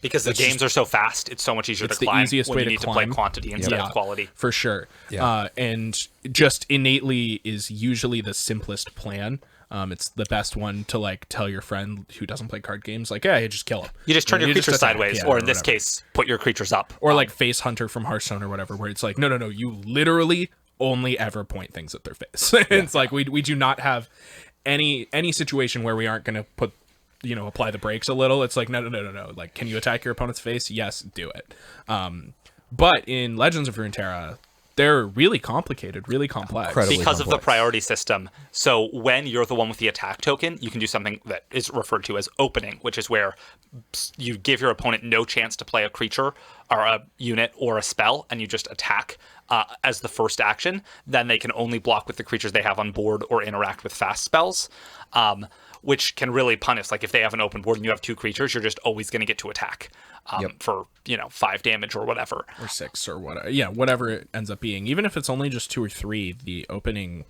Because the games are so fast, it's so much easier to climb. It's the easiest when way you to need climb. to play quantity instead of quality. For sure. Yeah. And just innately is usually the simplest plan. It's the best one to tell your friend who doesn't play card games, hey, just kill him. You just turn your creatures attack, sideways, or in this case, put your creatures up. Or Face Hunter from Hearthstone or whatever, where it's no, you literally only ever point things at their face. It's we do not have any situation where we aren't going to put apply the brakes a little. It's no. Can you attack your opponent's face? Yes, do it. But in Legends of Runeterra, they're really complicated, really complex. Because of the priority system. So when you're the one with the attack token, you can do something that is referred to as opening, which is where you give your opponent no chance to play a creature or a unit or a spell, and you just attack as the first action. Then they can only block with the creatures they have on board or interact with fast spells. Which can really punish. If they have an open board and you have 2 creatures, you're just always going to get to attack for 5 damage or whatever, or 6 or whatever. Yeah, whatever it ends up being. Even if it's only just 2 or 3, the opening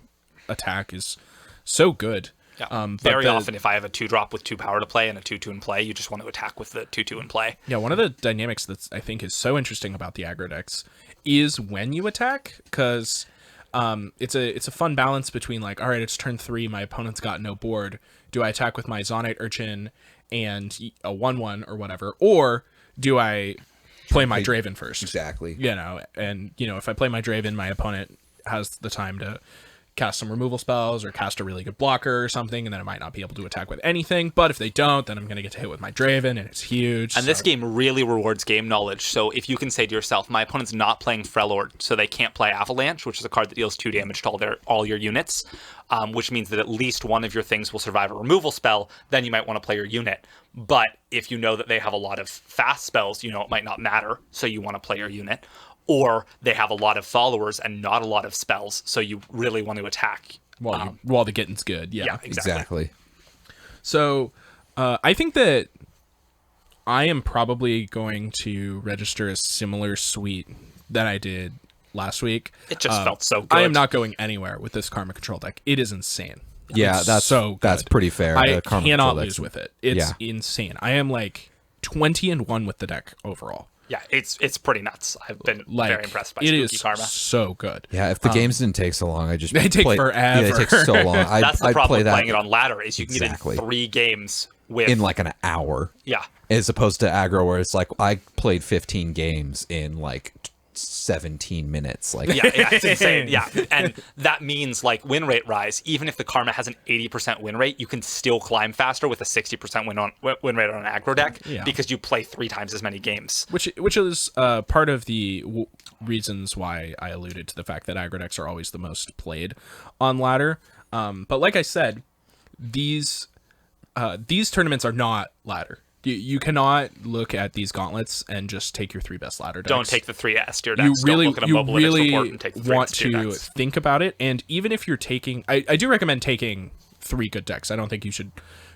attack is so good. Yeah. Very often, if I have a 2-drop with 2 power to play and a 2/2 in play, you just want to attack with the 2/2 in play. Yeah, one of the dynamics that I think is so interesting about the aggro decks is when you attack, because it's a fun balance between all right, it's turn 3, my opponent's got no board. Do I attack with my Zonite Urchin and a 1/1 or whatever, or do I play my Draven first? Exactly. And if I play my Draven, my opponent has the time to cast some removal spells or cast a really good blocker or something, and then I might not be able to attack with anything. But if they don't, then I'm going to get to hit with my Draven, and it's huge. And this game really rewards game knowledge. So if you can say to yourself, my opponent's not playing Freljord, so they can't play Avalanche, which is a card that deals 2 damage to all your units, which means that at least one of your things will survive a removal spell, then you might want to play your unit. But if you know that they have a lot of fast spells, you know it might not matter, so you want to play your unit. Or they have a lot of followers and not a lot of spells, so you really want to attack. While the getting's good. Yeah, exactly. So I think that I am probably going to register a similar suite that I did last week. It just felt so good. I am not going anywhere with this Karma Control deck. It is insane. Yeah, It's that's so good. That's pretty fair. I The Karma cannot Control lose deck's- with it. It's insane. I am like 20-1 with the deck overall. Yeah, it's pretty nuts. I've been Like, very impressed by it Spooky is Karma. so good. Yeah, if the games didn't take so long, I just They take play, forever. Yeah, they take so long. That's the I'd problem play with that playing it on ladder is you can Exactly. get in 3 games with in like an hour. yeah. As opposed to aggro, where it's like I played 15 games in like 17 minutes. Like, Yeah, it's insane. Yeah, and that means like win rate rise. Even if the Karma has an 80% win rate, you can still climb faster with a 60% win rate on an aggro deck because you play 3 times as many games. Which is part of the reasons why I alluded to the fact that aggro decks are always the most played on ladder. But like I said, these tournaments are not ladder. You cannot look at these gauntlets and just take your 3 best ladder decks. Don't take the 3 S tier decks. You really, Don't look at a you mobile really report and take the 3 want S tier to decks. think about it. And even if you're taking, I do recommend taking 3 good decks. I don't think you should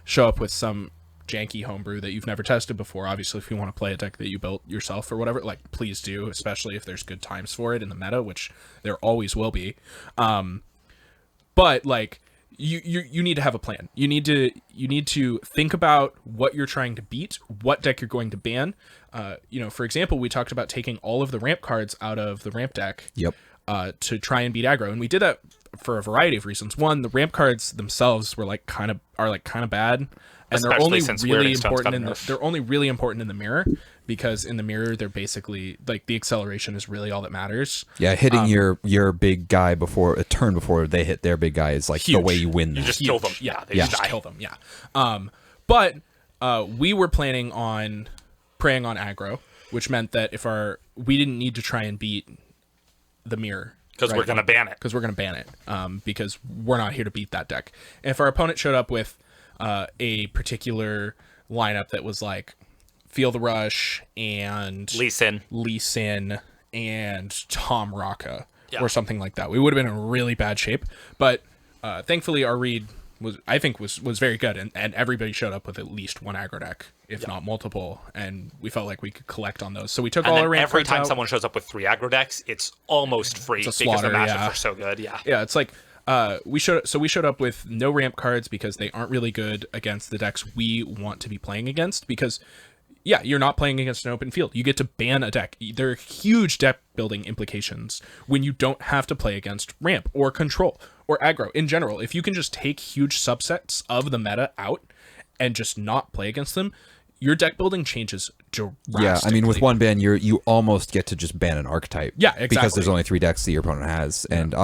show up with some janky homebrew that you've never tested before. Obviously, if you want to play a deck that you built yourself or whatever, like please do, especially if there's good times for it in the meta, which there always will be. But like you need to have a plan. You need to think about what you're trying to beat, what deck you're going to ban. For example, we talked about taking all of the ramp cards out of the ramp deck. Yep. To try and beat aggro, and we did that for a variety of reasons. One, the ramp cards themselves were kind of bad, and Especially they're only since really Weirding Stone's got important a nerf. they're only really important in the mirror, because in the mirror they're basically like the acceleration is really all that matters. Yeah, hitting your big guy before a turn before they hit their big guy is like Huge. the way you win that. You just kill them. Yeah, They they just just die. kill them. Yeah. But we were planning on preying on aggro, which meant that we didn't need to try and beat the mirror. Because we're going to ban it. Because we're going to ban it. Because we're not here to beat that deck. And if our opponent showed up with a particular lineup that was like Feel the Rush and Lee Sin and Tom Raka Yeah. or something like that, we would have been in really bad shape. But thankfully our read was very good, and everybody showed up with at least 1 aggro deck, if not multiple, and we felt like we could collect on those. So we took And all then our ramp every cards time out. someone shows up with 3 aggro decks, it's almost free It's a because the slaughter, matchups yeah. are so good. Yeah. Yeah, it's like we showed up with no ramp cards because they aren't really good against the decks we want to be playing against, because you're not playing against an open field. You get to ban a deck. There are huge deck building implications when you don't have to play against ramp or control or aggro in general. If you can just take huge subsets of the meta out and just not play against them, your deck building changes drastically. Yeah, I mean, with 1 ban, you almost get to just ban an archetype. Yeah, exactly. Because there's only 3 decks that your opponent has, and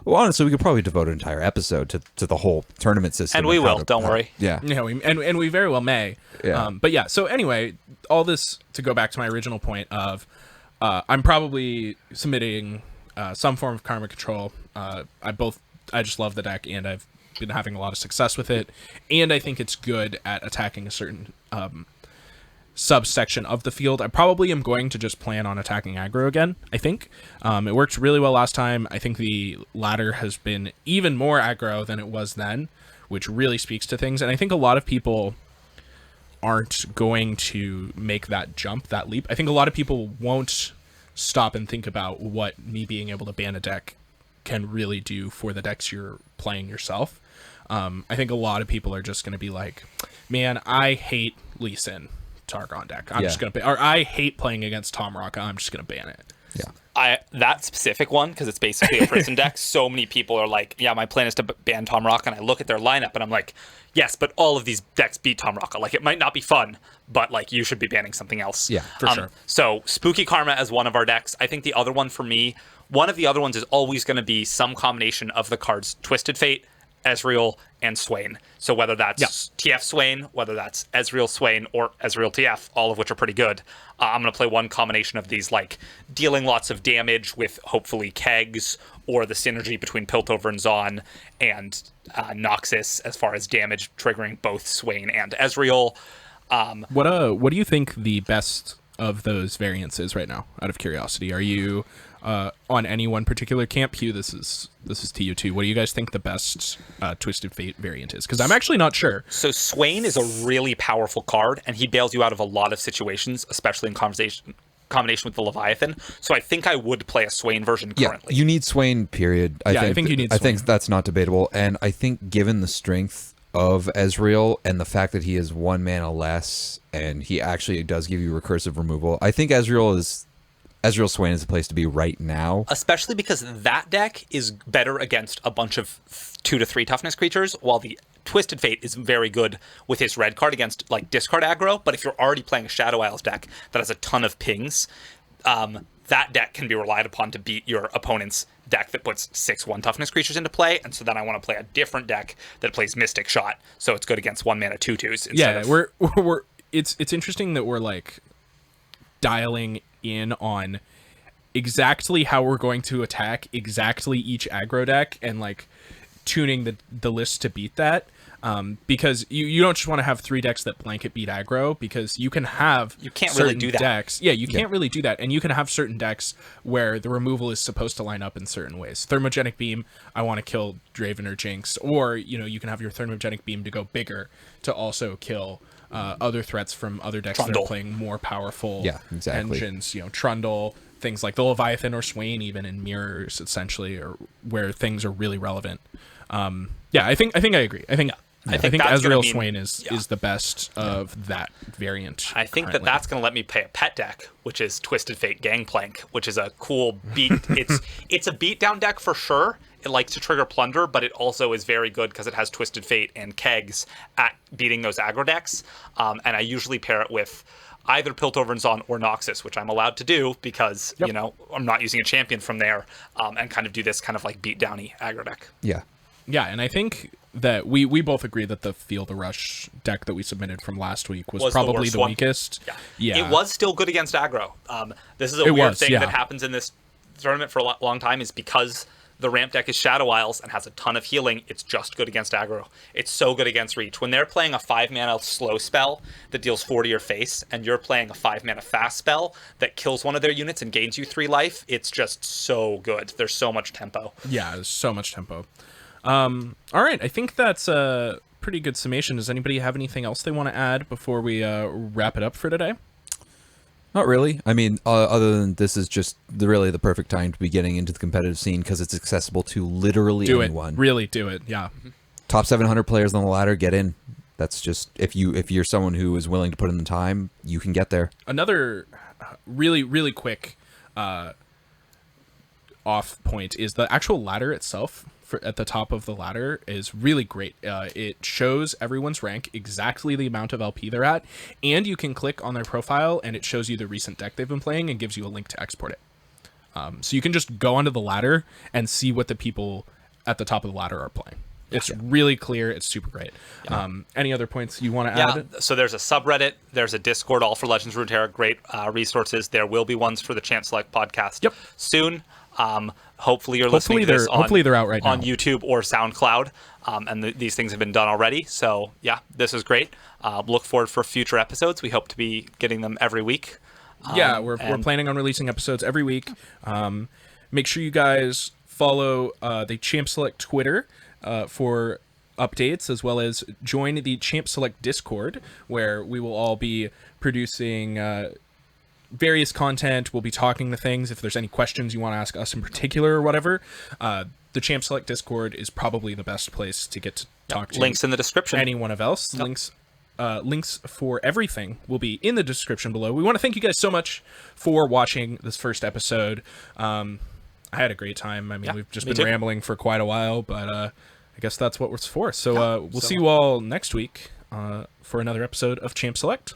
honestly, we could probably devote an entire episode to the whole tournament system. And we how will, to- don't worry. Yeah, Yeah, we very well may. Yeah. But yeah, so anyway, all this to go back to my original point of I'm probably submitting some form of Karma Control. I just love the deck, and I've been having a lot of success with it, and I think it's good at attacking a certain subsection of the field. I probably am going to just plan on attacking aggro again. I think it worked really well last time. I think the ladder has been even more aggro than it was then, which really speaks to things. And I think a lot of people aren't going to make that jump, that leap. I think a lot of people won't stop and think about what me being able to ban a deck can really do for the decks you're playing yourself. I think a lot of people are just going to be like, man, I hate Lee Sin Targon deck. I'm just going to ban, or I hate playing against Tom Raka. I'm just going to ban it. That specific one, because it's basically a prison deck, so many people are like, yeah, my plan is to ban Tom Rocca, and I look at their lineup and I'm like, yes, but all of these decks beat Tom Rocca. Like, it might not be fun, but like, you should be banning something else. Yeah, for sure. So Spooky Karma as one of our decks. I think the other one for me, one of the other ones is always going to be some combination of the cards Twisted Fate, Ezreal, and Swain. So whether that's TF Swain, whether that's Ezreal Swain, or Ezreal TF, all of which are pretty good, I'm going to play one combination of these, like dealing lots of damage with hopefully Kegs, or the synergy between Piltover and Zon, and Noxus as far as damage triggering both Swain and Ezreal. What do you think the best of those variants is right now, out of curiosity? Are you on any one particular camp? Hugh, this is to you too. What do you guys think the best Twisted Fate variant is? Because I'm actually not sure. So Swain is a really powerful card, and he bails you out of a lot of situations, especially in combination with the Leviathan. So I think I would play a Swain version currently. You need Swain, period. I think you need Swain. I think that's not debatable. And I think given the strength of Ezreal and the fact that he is 1 mana less, and he actually does give you recursive removal, I think Ezreal Swain is the place to be right now. Especially because that deck is better against a bunch of 2 to 3 toughness creatures, while the Twisted Fate is very good with his red card against like discard aggro. But if you're already playing a Shadow Isles deck that has a ton of pings, that deck can be relied upon to beat your opponent's deck that puts 6/1 toughness creatures into play. And so then I want to play a different deck that plays Mystic Shot, so it's good against 1 mana 2/2s. We're it's interesting that we're like dialing in on exactly how we're going to attack exactly each aggro deck, and like tuning the list to beat that, because you don't just want to have 3 decks that blanket beat aggro, because you can't really do that. Can't really do that, and you can have certain decks where the removal is supposed to line up in certain ways. Thermogenic Beam, I want to kill Draven or Jinx, or you can have your Thermogenic Beam to go bigger to also kill other threats from other decks that are playing more powerful engines, Trundle, things like the Leviathan or Swain, even in mirrors, essentially, or where things are really relevant. I think I agree. I think Ezreal Swain is the best of that variant. I think currently. that's going to let me play a pet deck, which is Twisted Fate Gangplank, which is a cool beat. It's a beatdown deck for sure. It likes to trigger Plunder, but it also is very good because it has Twisted Fate and Kegs at beating those aggro decks. And I usually pair it with either Piltover and Zon or Noxus, which I'm allowed to do because, I'm not using a champion from there, and kind of do this kind of like beat-downy aggro deck. Yeah. Yeah, and I think that we both agree that the Feel the Rush deck that we submitted from last week was probably the weakest. Yeah. It was still good against aggro. This is a weird thing that happens in this tournament for a long time, is because the ramp deck is Shadow Isles and has a ton of healing, it's just good against aggro. It's so good against reach. When they're playing a 5-mana slow spell that deals 4 to your face, and you're playing a 5-mana fast spell that kills one of their units and gains you 3 life, it's just so good. There's so much tempo. Yeah, there's so much tempo. All right, I think that's a pretty good summation. Does anybody have anything else they want to add before we wrap it up for today? Not really. I mean, other than this is just really the perfect time to be getting into the competitive scene because it's accessible to literally anyone. Really do it. Yeah. Top 700 players on the ladder, get in. That's just if you're someone who is willing to put in the time, you can get there. Another really quick off point is the actual ladder itself. At the top of the ladder is really great. It shows everyone's rank, exactly the amount of LP they're at, and you can click on their profile and it shows you the recent deck they've been playing and gives you a link to export it. So you can just go onto the ladder and see what the people at the top of the ladder are playing. It's really clear. It's super great. Any other points you want to add? So there's a subreddit. There's a Discord, all for Legends of Runeterra. Great resources. There will be ones for the Champ Select podcast soon. Hopefully you're listening to this they're out right now on YouTube or SoundCloud, and these things have been done already. So yeah, this is great. Look forward for future episodes. We hope to be getting them every week. We're planning on releasing episodes every week. Make sure you guys follow the Champ Select Twitter for updates, as well as join the Champ Select Discord, where we will all be producing various content. We'll be talking to things. If there's any questions you want to ask us in particular or whatever, the Champ Select Discord is probably the best place to get to talk to. Links in the description. Anyone else. Links links for everything will be in the description below. We want to thank you guys so much for watching this first episode. I had a great time. I mean, we've just been rambling for quite a while, but I guess that's what it's for. So we'll see you all next week for another episode of Champ Select.